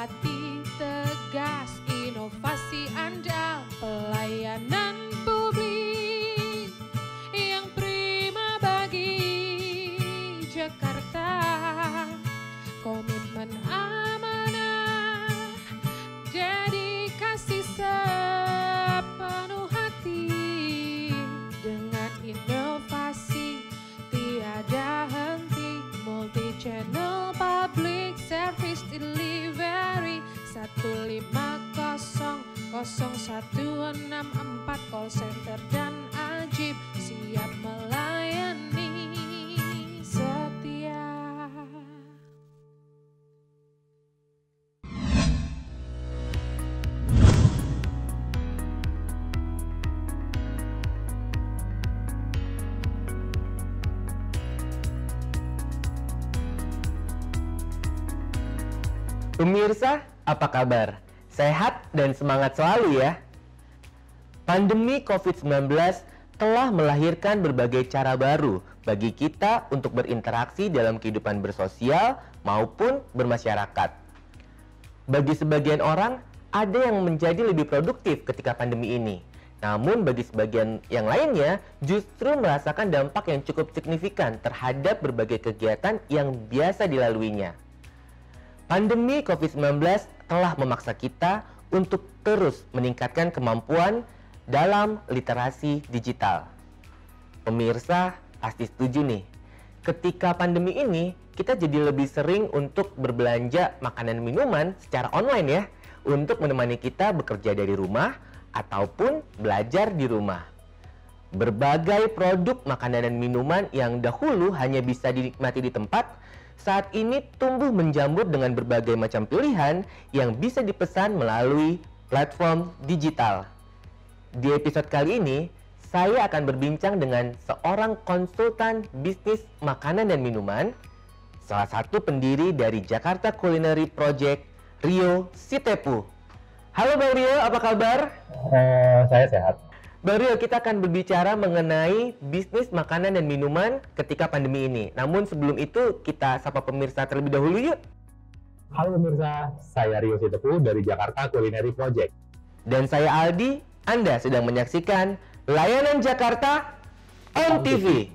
empati tegas, inovasi andal, pelayanan publik yang prima bagi Jakarta. Komitmen amanah, dedikasi sepenuh hati, dengan inovasi tiada henti, multi channel public service delivery 150 0164 call center dan ajib siap melayani setia. Pemirsa, apa kabar? Sehat dan semangat selalu ya. Pandemi COVID-19 telah melahirkan berbagai cara baru bagi kita untuk berinteraksi dalam kehidupan bersosial maupun bermasyarakat. Bagi sebagian orang, ada yang menjadi lebih produktif ketika pandemi ini. Namun bagi sebagian yang lainnya, justru merasakan dampak yang cukup signifikan terhadap berbagai kegiatan yang biasa dilaluinya. Pandemi COVID-19 telah memaksa kita untuk terus meningkatkan kemampuan dalam literasi digital. Pemirsa pasti setuju nih, ketika pandemi ini kita jadi lebih sering untuk berbelanja makanan minuman secara online ya, untuk menemani kita bekerja dari rumah ataupun belajar di rumah. Berbagai produk makanan dan minuman yang dahulu hanya bisa dinikmati di tempat, saat ini tumbuh menjamur dengan berbagai macam pilihan yang bisa dipesan melalui platform digital. Di episode kali ini, saya akan berbincang dengan seorang konsultan bisnis makanan dan minuman, salah satu pendiri dari Jakarta Culinary Project, Rio Sitepu. Halo Bang Rio, apa kabar? Saya sehat. Bang Rio, kita akan berbicara mengenai bisnis makanan dan minuman ketika pandemi ini. Namun sebelum itu, kita sapa pemirsa terlebih dahulu yuk. Halo pemirsa, saya Rio Sitepu dari Jakarta Culinary Project. Dan saya Aldi, Anda sedang menyaksikan Layanan Jakarta on TV.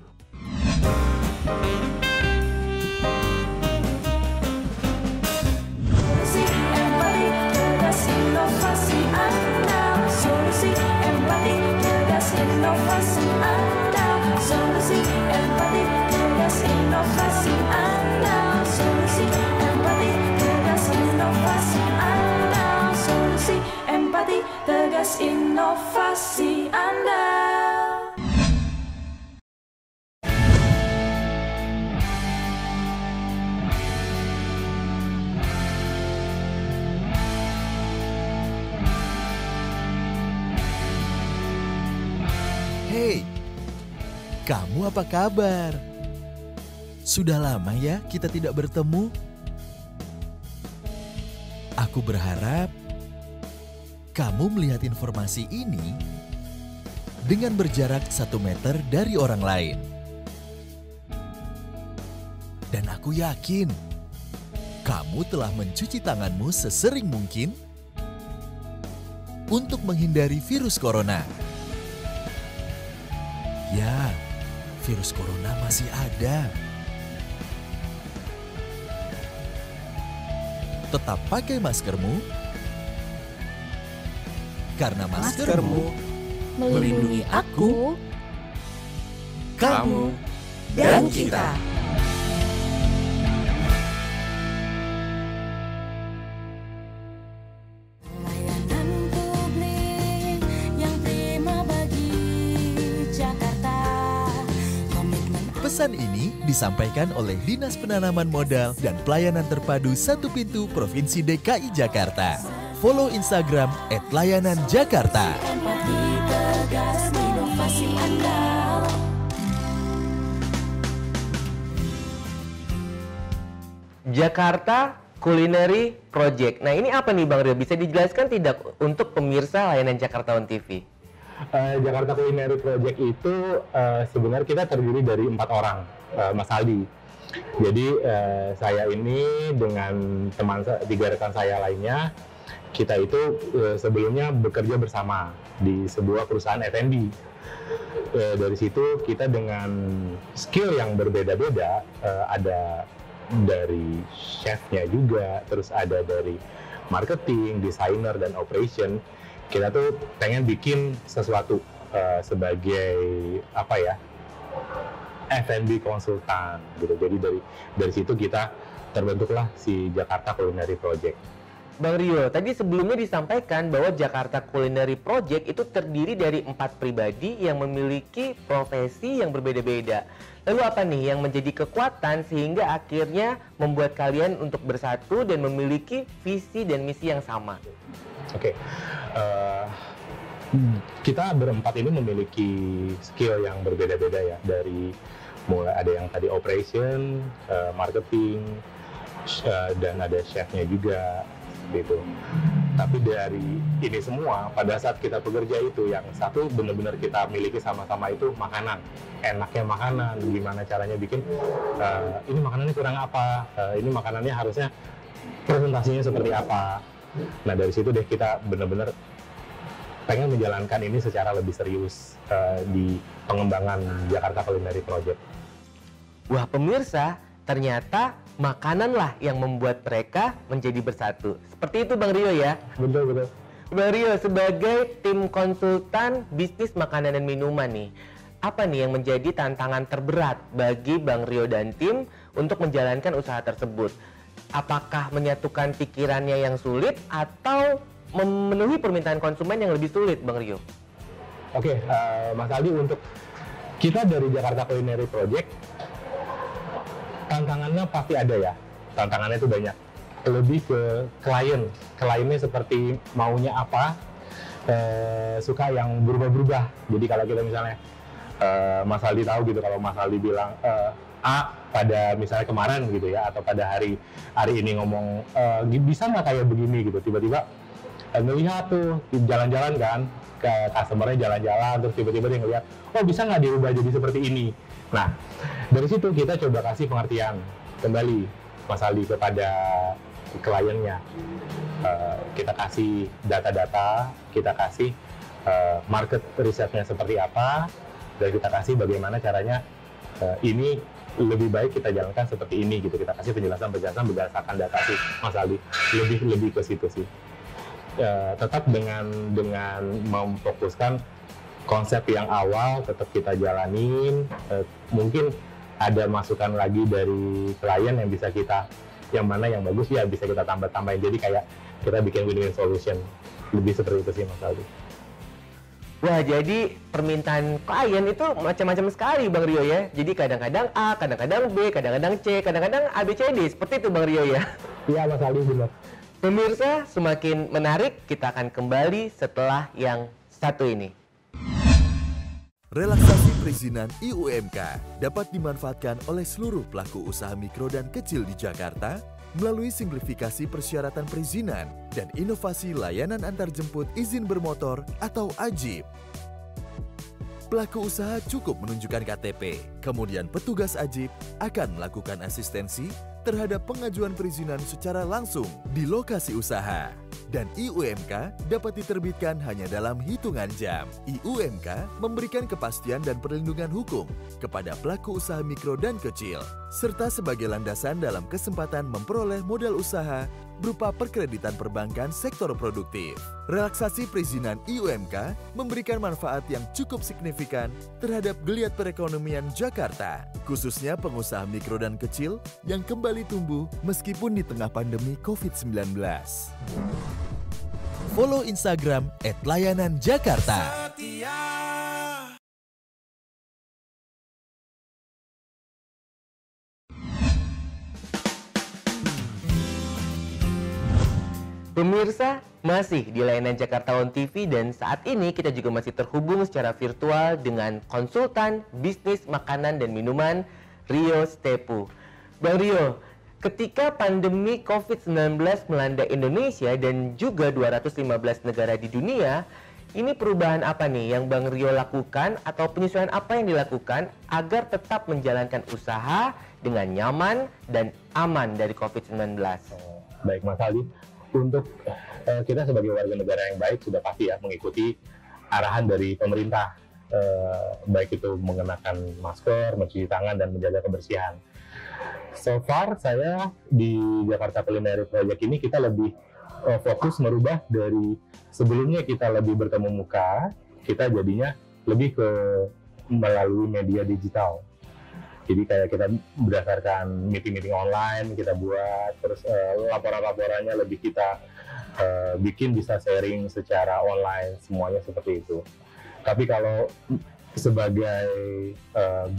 Inovasi Anda, solusi empati, tegas inovasi Anda, solusi empati, tegas inovasi Anda, solusi empati, tegas inovasi Anda. Hey, kamu apa kabar? Sudah lama ya kita tidak bertemu? Aku berharap kamu melihat informasi ini dengan berjarak 1 meter dari orang lain. Dan aku yakin kamu telah mencuci tanganmu sesering mungkin untuk menghindari virus corona. Ya, virus corona masih ada. Tetap pakai maskermu, karena maskermu melindungi aku, kamu, dan kita. Pesan ini disampaikan oleh Dinas Penanaman Modal dan Pelayanan Terpadu Satu Pintu Provinsi DKI Jakarta. Follow Instagram @layananjakarta. Jakarta Culinary Project. Nah, ini apa nih Bang Rio? Bisa dijelaskan tidak untuk pemirsa Layanan Jakarta on TV? Jakarta Culinary Project itu sebenarnya kita terdiri dari 4 orang, Mas Aldi. Jadi saya ini dengan tiga rekan saya lainnya, kita itu sebelumnya bekerja bersama di sebuah perusahaan F&B. Dari situ kita dengan skill yang berbeda-beda, ada dari chefnya juga, terus ada dari marketing, desainer, dan operation. Kita tuh pengen bikin sesuatu sebagai apa ya, F&B konsultan gitu. Jadi dari situ kita terbentuklah si Jakarta Culinary Project. Bang Rio, tadi sebelumnya disampaikan bahwa Jakarta Culinary Project itu terdiri dari 4 pribadi yang memiliki profesi yang berbeda-beda. Lalu apa nih yang menjadi kekuatan sehingga akhirnya membuat kalian untuk bersatu dan memiliki visi dan misi yang sama? Oke. Kita berempat ini memiliki skill yang berbeda-beda ya, dari mulai ada yang tadi operation, marketing, dan ada chefnya juga gitu. Tapi dari ini semua, pada saat kita bekerja itu yang satu benar-benar kita miliki sama-sama itu makanan. Enaknya makanan, gimana caranya bikin, ini makanannya kurang apa, ini makanannya harusnya presentasinya seperti apa. Nah dari situ deh kita benar-benar pengen menjalankan ini secara lebih serius di pengembangan Jakarta Culinary Project. Wah pemirsa, ternyata makananlah yang membuat mereka menjadi bersatu. Seperti itu Bang Rio ya? Betul. Bang Rio, sebagai tim konsultan bisnis makanan dan minuman nih, apa nih yang menjadi tantangan terberat bagi Bang Rio dan tim untuk menjalankan usaha tersebut? Apakah menyatukan pikirannya yang sulit atau memenuhi permintaan konsumen yang lebih sulit, Bang Rio? Oke, Mas Aldi, untuk kita dari Jakarta Culinary Project, tantangannya pasti ada ya. Tantangannya itu banyak. Lebih ke kliennya seperti maunya apa, suka yang berubah-berubah. Jadi kalau kita misalnya, Mas Aldi tahu gitu, kalau Mas Aldi bilang A pada misalnya kemarin gitu ya, atau pada hari ini ngomong bisa nggak kayak begini gitu, tiba-tiba ngelihat tuh jalan-jalan kan, ke customer-nya jalan-jalan, terus tiba-tiba dia ngelihat, oh bisa nggak dirubah jadi seperti ini. Nah dari situ kita coba kasih pengertian kembali Mas Aldi kepada kliennya. Kita kasih data-data, kita kasih market risetnya seperti apa, dan kita kasih bagaimana caranya ini lebih baik kita jalankan seperti ini gitu. Kita kasih penjelasan berdasarkan data sih Mas Aldi, lebih ke situ sih. Tetap dengan memfokuskan konsep yang awal tetap kita jalanin. Mungkin ada masukan lagi dari klien yang bisa kita, yang mana yang bagus ya bisa kita tambah-tambahin. Jadi kayak kita bikin win-win solution. Lebih seperti itu sih Mas Aldi. Wah, jadi permintaan klien itu macam-macam sekali Bang Rio ya. Jadi kadang-kadang A, kadang-kadang B, kadang-kadang C, kadang-kadang A, B, C, D. Seperti itu Bang Rio ya. Iya Mas Aldi, benar. Pemirsa, semakin menarik, kita akan kembali setelah yang satu ini. Relaksasi perizinan IUMK dapat dimanfaatkan oleh seluruh pelaku usaha mikro dan kecil di Jakarta melalui simplifikasi persyaratan perizinan dan inovasi layanan antarjemput izin bermotor atau AJIB. Pelaku usaha cukup menunjukkan KTP, kemudian petugas AJIB akan melakukan asistensi terhadap pengajuan perizinan secara langsung di lokasi usaha. Dan IUMK dapat diterbitkan hanya dalam hitungan jam. IUMK memberikan kepastian dan perlindungan hukum kepada pelaku usaha mikro dan kecil, serta sebagai landasan dalam kesempatan memperoleh modal usaha berupa perkreditan perbankan sektor produktif. Relaksasi perizinan IUMK memberikan manfaat yang cukup signifikan terhadap geliat perekonomian Jakarta, khususnya pengusaha mikro dan kecil yang kembali tumbuh meskipun di tengah pandemi COVID-19. Follow Instagram @layananjakarta. Pemirsa, masih di layanan Jakarta One TV dan saat ini kita juga masih terhubung secara virtual dengan konsultan bisnis makanan dan minuman Rio Stepu. Bang Rio, ketika pandemi COVID-19 melanda Indonesia dan juga 215 negara di dunia, ini perubahan apa nih yang Bang Rio lakukan atau penyesuaian apa yang dilakukan agar tetap menjalankan usaha dengan nyaman dan aman dari COVID-19? Baik Mas Aldi, untuk kita sebagai warga negara yang baik sudah pasti ya mengikuti arahan dari pemerintah, baik itu mengenakan masker, mencuci tangan, dan menjaga kebersihan. So far saya di Jakarta Culinary Project ini kita lebih fokus merubah dari sebelumnya kita lebih bertemu muka, kita jadinya lebih ke melalui media digital. Jadi kayak kita berdasarkan meeting-meeting online kita buat, terus laporan-laporannya lebih kita bikin bisa sharing secara online, semuanya seperti itu. Tapi kalau sebagai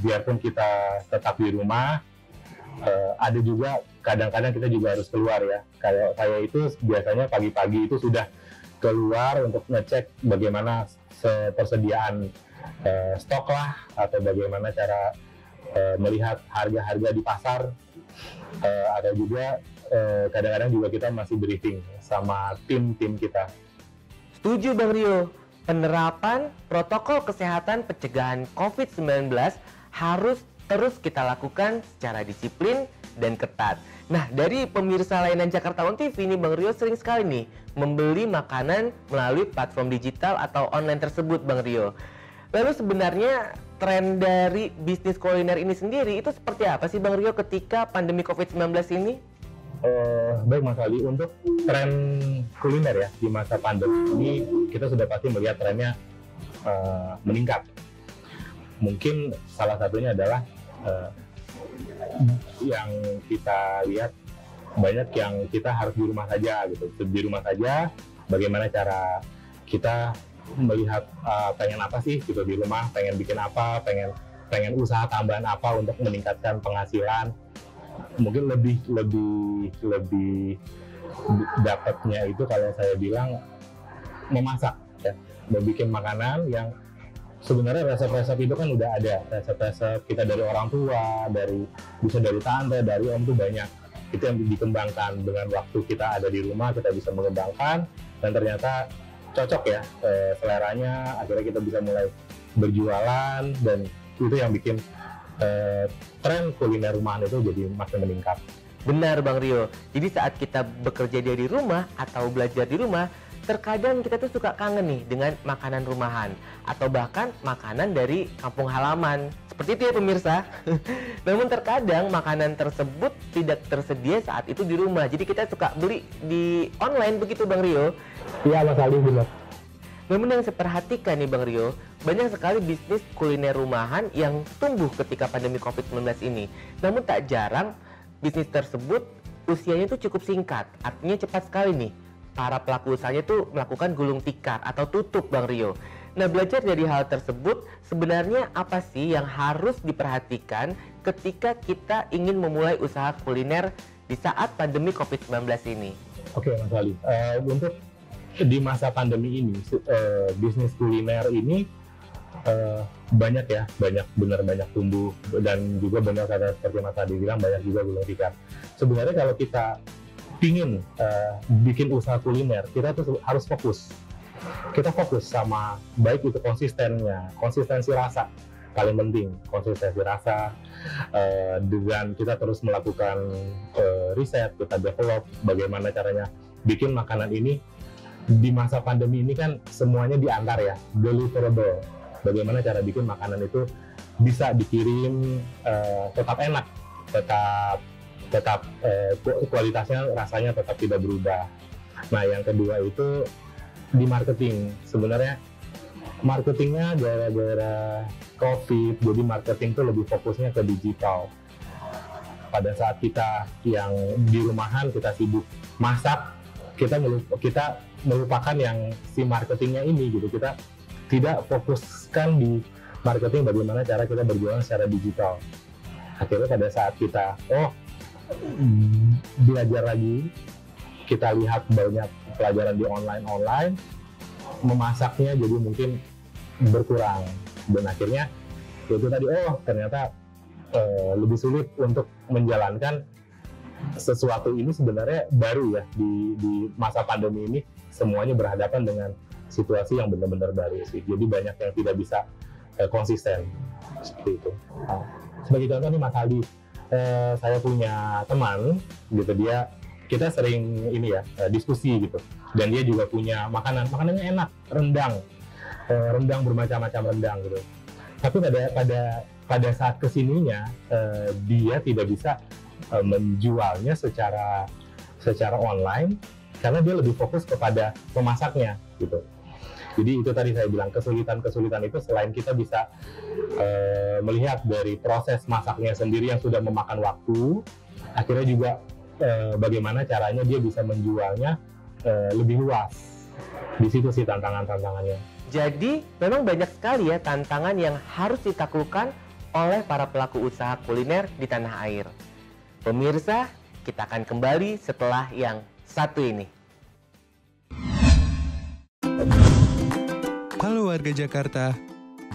biarpun kita tetap di rumah, ada juga kadang-kadang kita juga harus keluar ya. Kayak saya itu biasanya pagi-pagi itu sudah keluar untuk ngecek bagaimana persediaan stok lah, atau bagaimana cara melihat harga-harga di pasar. Ada juga kadang-kadang juga kita masih briefing sama tim-tim kita. Setuju Bang Rio, penerapan protokol kesehatan pencegahan COVID-19 harus terus kita lakukan secara disiplin dan ketat. Nah, dari pemirsa layanan Jakarta One TV ini, Bang Rio sering sekali nih membeli makanan melalui platform digital atau online tersebut, Bang Rio. Lalu sebenarnya tren dari bisnis kuliner ini sendiri itu seperti apa sih Bang Rio ketika pandemi COVID-19 ini? Baik Mas Ali, untuk tren kuliner ya di masa pandemi ini kita sudah pasti melihat trennya meningkat. Mungkin salah satunya adalah yang kita lihat banyak yang kita harus di rumah saja gitu. Di rumah saja, bagaimana cara kita melihat pengen apa sih gitu di rumah, pengen bikin apa, pengen usaha tambahan apa untuk meningkatkan penghasilan. Mungkin lebih dapatnya itu kalau saya bilang memasak ya, bikin makanan yang sebenarnya resep-resep itu kan udah ada, resep-resep kita dari orang tua, bisa dari tante, dari om tuh banyak. Itu yang dikembangkan dengan waktu kita ada di rumah, kita bisa mengembangkan dan ternyata cocok ya seleranya, akhirnya kita bisa mulai berjualan, dan itu yang bikin tren kuliner rumahan itu jadi makin meningkat. Benar Bang Rio, jadi saat kita bekerja dari rumah atau belajar di rumah, terkadang kita tuh suka kangen nih dengan makanan rumahan atau bahkan makanan dari kampung halaman. Seperti itu ya pemirsa. Namun terkadang makanan tersebut tidak tersedia saat itu di rumah. Jadi kita suka beli di online, begitu Bang Rio? Iya Mas Ali, benar. Namun yang saya perhatikan nih Bang Rio, banyak sekali bisnis kuliner rumahan yang tumbuh ketika pandemi COVID-19 ini. Namun tak jarang bisnis tersebut usianya itu cukup singkat, artinya cepat sekali nih para pelaku usahanya itu melakukan gulung tikar atau tutup Bang Rio. Nah, belajar dari hal tersebut, sebenarnya apa sih yang harus diperhatikan ketika kita ingin memulai usaha kuliner di saat pandemi COVID-19 ini? Oke Mas Ali, untuk di masa pandemi ini bisnis kuliner ini banyak tumbuh, dan juga benar kata seperti Mas Adi bilang, banyak juga gulung tikar. Sebenarnya kalau kita ingin bikin usaha kuliner, kita tuh harus fokus. Kita fokus sama baik itu konsistensi rasa, paling penting konsistensi rasa, dengan kita terus melakukan riset, kita develop bagaimana caranya bikin makanan ini. Di masa pandemi ini kan semuanya diantar ya, deliverable. Bagaimana cara bikin makanan itu bisa dikirim tetap enak, tetap kualitasnya, rasanya tetap tidak berubah. Nah, yang kedua itu di marketing. Sebenarnya marketingnya gara-gara COVID, jadi marketing itu lebih fokusnya ke digital. Pada saat kita yang di rumahan, kita sibuk masak, kita melupakan yang si marketingnya ini gitu. Kita tidak fokuskan di marketing bagaimana cara kita berjualan secara digital. Akhirnya pada saat kita belajar lagi, kita lihat banyak pelajaran di online, memasaknya jadi mungkin berkurang, dan akhirnya itu tadi ternyata lebih sulit untuk menjalankan sesuatu ini. Sebenarnya baru ya di masa pandemi ini, semuanya berhadapan dengan situasi yang benar-benar baru sih. Jadi banyak yang tidak bisa konsisten seperti itu. Sebagai contoh nih Mas Aldi, saya punya teman gitu, kita sering ini ya diskusi gitu, dan dia juga punya makanannya enak, rendang bermacam-macam rendang gitu. Tapi pada saat kesininya dia tidak bisa menjualnya secara online karena dia lebih fokus kepada memasaknya gitu. Jadi itu tadi saya bilang, kesulitan itu selain kita bisa melihat dari proses masaknya sendiri yang sudah memakan waktu, akhirnya juga bagaimana caranya dia bisa menjualnya lebih luas. Di situ sih tantangannya. Jadi memang banyak sekali ya tantangan yang harus ditaklukkan oleh para pelaku usaha kuliner di tanah air. Pemirsa, kita akan kembali setelah yang satu ini. Halo warga Jakarta,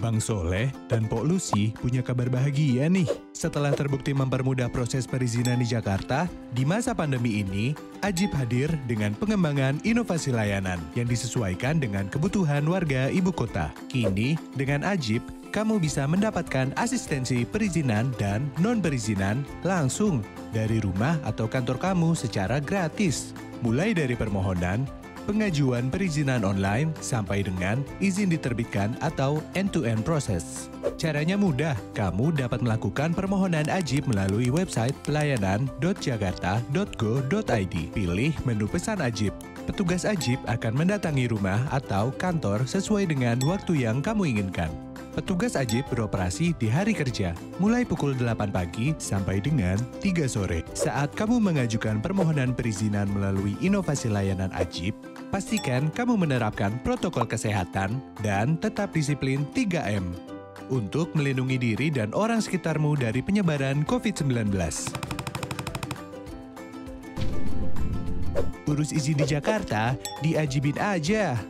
Bang Soleh dan Pok Lucy punya kabar bahagia nih. Setelah terbukti mempermudah proses perizinan di Jakarta, di masa pandemi ini, Ajib hadir dengan pengembangan inovasi layanan yang disesuaikan dengan kebutuhan warga ibu kota. Kini, dengan Ajib, kamu bisa mendapatkan asistensi perizinan dan non-perizinan langsung dari rumah atau kantor kamu secara gratis. Mulai dari permohonan, pengajuan perizinan online sampai dengan izin diterbitkan atau end-to-end proses. Caranya mudah, kamu dapat melakukan permohonan Ajib melalui website pelayanan.jakarta.go.id. Pilih menu pesan Ajib. Petugas Ajib akan mendatangi rumah atau kantor sesuai dengan waktu yang kamu inginkan. Petugas Ajib beroperasi di hari kerja, mulai pukul 8 pagi sampai dengan 3 sore. Saat kamu mengajukan permohonan perizinan melalui inovasi layanan Ajib, pastikan kamu menerapkan protokol kesehatan dan tetap disiplin 3M untuk melindungi diri dan orang sekitarmu dari penyebaran COVID-19. Urus izin di Jakarta, diajibin aja.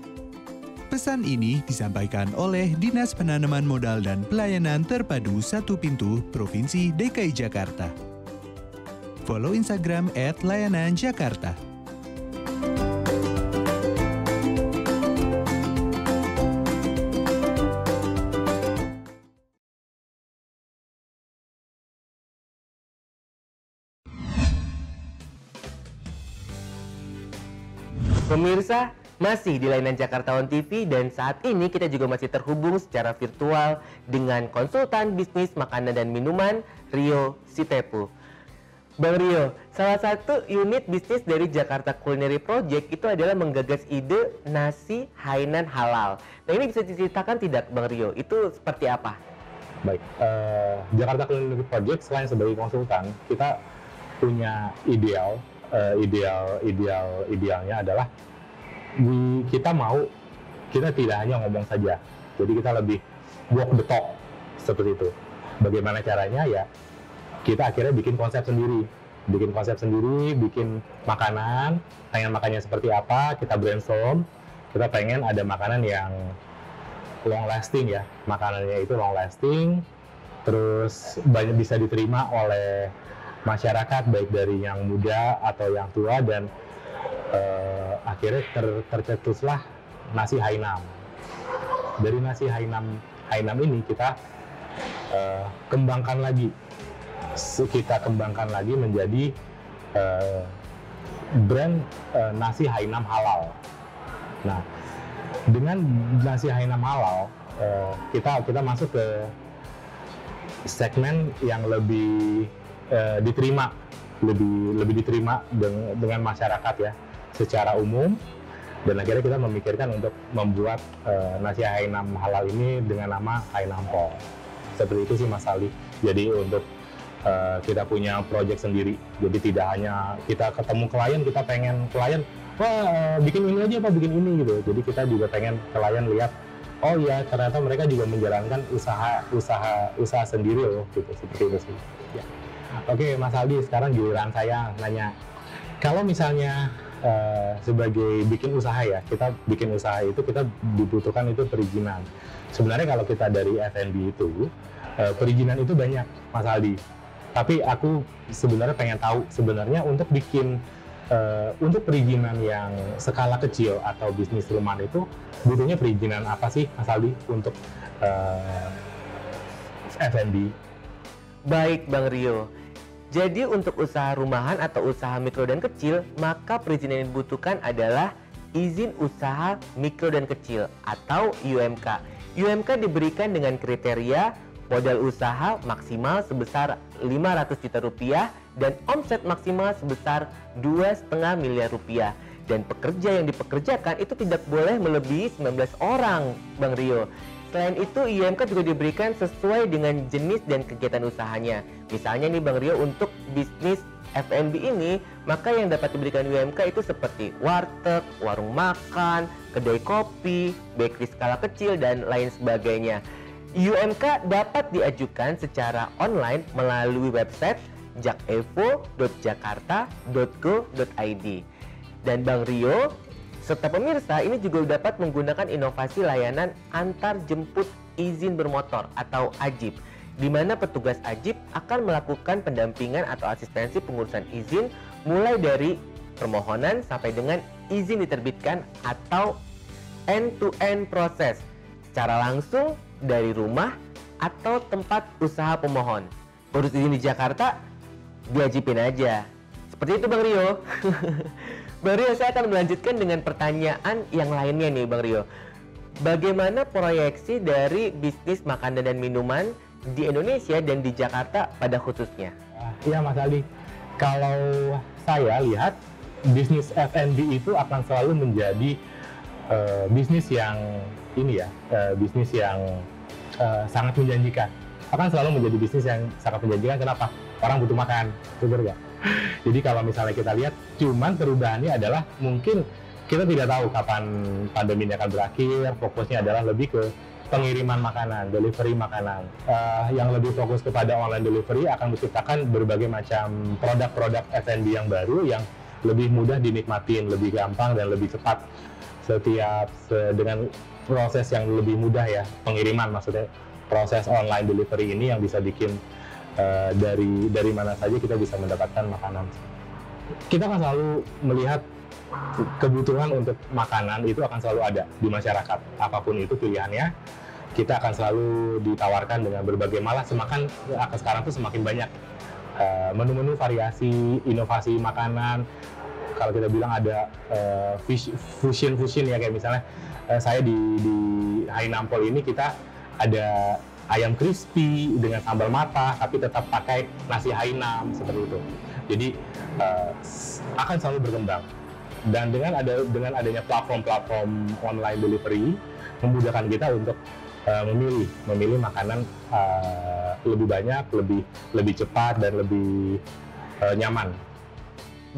Pesan ini disampaikan oleh Dinas Penanaman Modal dan Pelayanan Terpadu Satu Pintu Provinsi DKI Jakarta. Follow Instagram @layananjakarta. Pemirsa, masih di Layanan Jakarta On TV dan saat ini kita juga masih terhubung secara virtual dengan konsultan bisnis makanan dan minuman Rio Sitepu. Bang Rio, salah satu unit bisnis dari Jakarta Culinary Project itu adalah menggagas ide nasi Hainan halal. Nah ini bisa diceritakan tidak Bang Rio, itu seperti apa? Baik, Jakarta Culinary Project selain sebagai konsultan, kita punya idealnya adalah kita tidak hanya ngomong saja, jadi kita lebih walk the talk seperti itu. Bagaimana caranya ya? Kita akhirnya bikin konsep sendiri, bikin makanan, pengen makannya seperti apa, kita brainstorm, kita pengen ada makanan yang long lasting ya, makanannya itu long lasting, terus banyak bisa diterima oleh masyarakat baik dari yang muda atau yang tua, dan akhirnya tercetuslah nasi Hainam. Dari nasi Hainam ini kita kembangkan lagi menjadi brand nasi Hainam halal. Nah, dengan nasi Hainam halal kita masuk ke segmen yang lebih diterima dengan masyarakat ya secara umum, dan akhirnya kita memikirkan untuk membuat nasi Hainam halal ini dengan nama Hainam Po. Seperti itu sih Mas Aldi. Jadi untuk kita punya project sendiri, jadi tidak hanya kita ketemu klien, kita pengen klien bikin ini aja bikin ini gitu. Jadi kita juga pengen klien lihat, oh ya ternyata mereka juga menjalankan usaha sendiri loh gitu, seperti itu sih ya. Oke Mas Aldi, sekarang giliran saya nanya, kalau misalnya sebagai bikin usaha ya, kita bikin usaha itu kita dibutuhkan itu perizinan. Sebenarnya kalau kita dari F&B itu perizinan itu banyak Mas Aldi, tapi aku sebenarnya pengen tahu sebenarnya untuk bikin untuk perizinan yang skala kecil atau bisnis rumahan itu butuhnya perizinan apa sih Mas Aldi untuk F&B? Baik Bang Rio, Jadi untuk usaha rumahan atau usaha mikro dan kecil, maka perizinan yang dibutuhkan adalah izin usaha mikro dan kecil atau UMK. UMK diberikan dengan kriteria modal usaha maksimal sebesar 500 juta rupiah dan omset maksimal sebesar 2,5 miliar rupiah. Dan pekerja yang dipekerjakan itu tidak boleh melebihi 19 orang, Bang Rio. Selain itu, UMK juga diberikan sesuai dengan jenis dan kegiatan usahanya. Misalnya nih Bang Rio, untuk bisnis F&B ini, maka yang dapat diberikan UMK itu seperti warteg, warung makan, kedai kopi, bakery skala kecil, dan lain sebagainya. UMK dapat diajukan secara online melalui website jakevo.jakarta.go.id. Dan Bang Rio serta pemirsa ini juga dapat menggunakan inovasi layanan antar jemput izin bermotor atau AJIB, di mana petugas AJIB akan melakukan pendampingan atau asistensi pengurusan izin mulai dari permohonan sampai dengan izin diterbitkan atau end-to-end proses secara langsung dari rumah atau tempat usaha pemohon. Urus izin di Jakarta, diajibin aja. Seperti itu Bang Rio. Bang Rio, saya akan melanjutkan dengan pertanyaan yang lainnya nih Bang Rio. Bagaimana proyeksi dari bisnis makanan dan minuman di Indonesia dan di Jakarta pada khususnya? Iya Mas Ali, kalau saya lihat bisnis F&B itu akan selalu menjadi bisnis yang bisnis yang sangat menjanjikan. Akan selalu menjadi bisnis yang sangat menjanjikan. Kenapa? Orang butuh makan, betul nggak? Jadi kalau misalnya kita lihat, cuman perubahannya adalah mungkin kita tidak tahu kapan pandemi ini akan berakhir. Fokusnya adalah lebih ke pengiriman makanan, delivery makanan. Yang lebih fokus kepada online delivery akan menciptakan berbagai macam produk-produk F&B yang baru yang lebih mudah dinikmatin, lebih gampang dan lebih cepat dengan proses yang lebih mudah ya, pengiriman maksudnya. Proses online delivery ini yang bisa bikin dari mana saja kita bisa mendapatkan makanan. Kita akan selalu melihat kebutuhan untuk makanan itu akan selalu ada di masyarakat. Apapun itu pilihannya, kita akan selalu ditawarkan dengan berbagai, malah sekarang tuh semakin banyak menu-menu variasi, inovasi makanan. Kalau kita bilang ada fusion ya, kayak misalnya saya di Hainampol ini kita ada ayam crispy dengan sambal matah, tapi tetap pakai nasi Hainam seperti itu. Jadi akan selalu berkembang. Dan dengan adanya platform online delivery memudahkan kita untuk memilih makanan lebih banyak, lebih cepat dan lebih nyaman.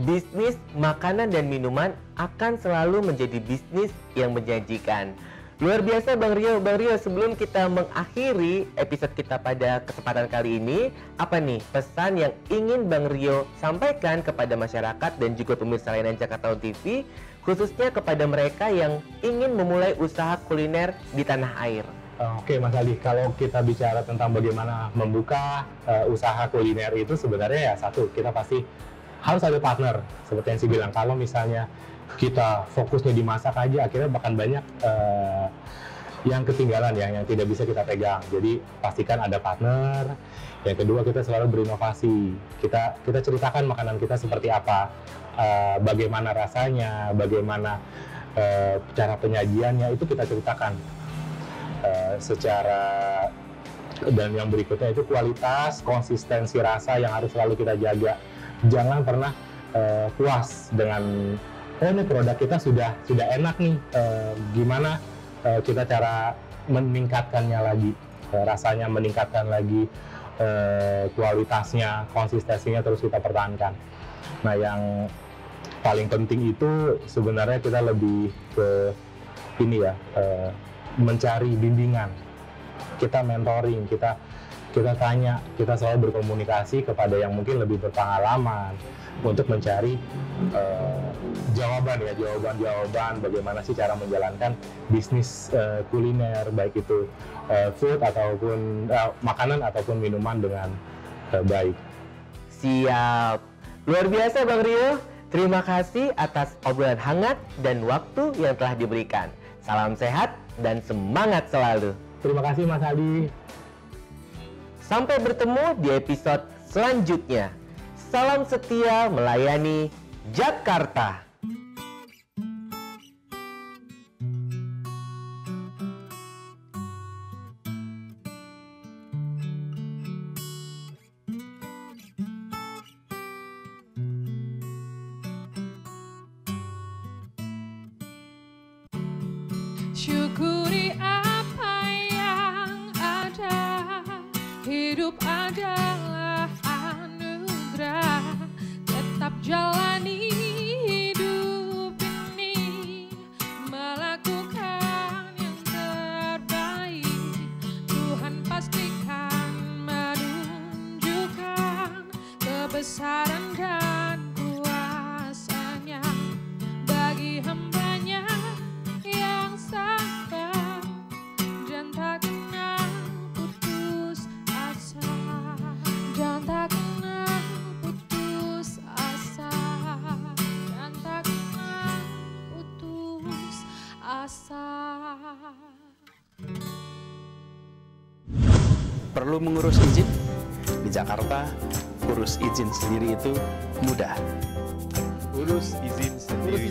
Bisnis makanan dan minuman akan selalu menjadi bisnis yang menjanjikan. Luar biasa Bang Rio. Bang Rio, sebelum kita mengakhiri episode kita pada kesempatan kali ini, apa nih pesan yang ingin Bang Rio sampaikan kepada masyarakat dan juga pemirsa layanan Jakarta On TV, khususnya kepada mereka yang ingin memulai usaha kuliner di tanah air? Oke Mas Ali, kalau kita bicara tentang bagaimana membuka usaha kuliner itu, sebenarnya ya satu, kita pasti harus ada partner. Seperti yang saya bilang, kalau misalnya kita fokusnya di masak aja, akhirnya bahkan banyak yang ketinggalan ya, yang tidak bisa kita pegang. Jadi pastikan ada partner. Yang kedua, kita selalu berinovasi. Kita ceritakan makanan kita seperti apa, bagaimana rasanya, bagaimana cara penyajiannya, itu kita ceritakan secara. Dan yang berikutnya itu kualitas, konsistensi rasa yang harus selalu kita jaga. Jangan pernah puas dengan ini produk kita sudah enak nih, gimana kita cara meningkatkannya lagi, rasanya meningkatkan lagi, kualitasnya, konsistensinya terus kita pertahankan. Nah, yang paling penting itu sebenarnya kita lebih ke ini ya, mencari bimbingan, kita mentoring, kita tanya, kita selalu berkomunikasi kepada yang mungkin lebih berpengalaman untuk mencari jawaban bagaimana sih cara menjalankan bisnis kuliner, baik itu food ataupun makanan ataupun minuman dengan baik. Siap. Luar biasa Bang Rio. Terima kasih atas obrolan hangat dan waktu yang telah diberikan. Salam sehat dan semangat selalu. Terima kasih Mas Ali. Sampai bertemu di episode selanjutnya. Salam setia melayani Jakarta. Syukuri apa yang ada, hidup adalah anugerah. Tetap jalani hidup ini, melakukan yang terbaik. Tuhan pastikan menunjukkan kebesaran dan kuasa-Nya bagi hamba-Nya yang sabar dan tak kenal putus asa, dan tak kenal putus asa, dan tak kenal putus asa. Perlu mengurus izin? Di Jakarta, urus izin sendiri itu mudah. Urus izin sendiri.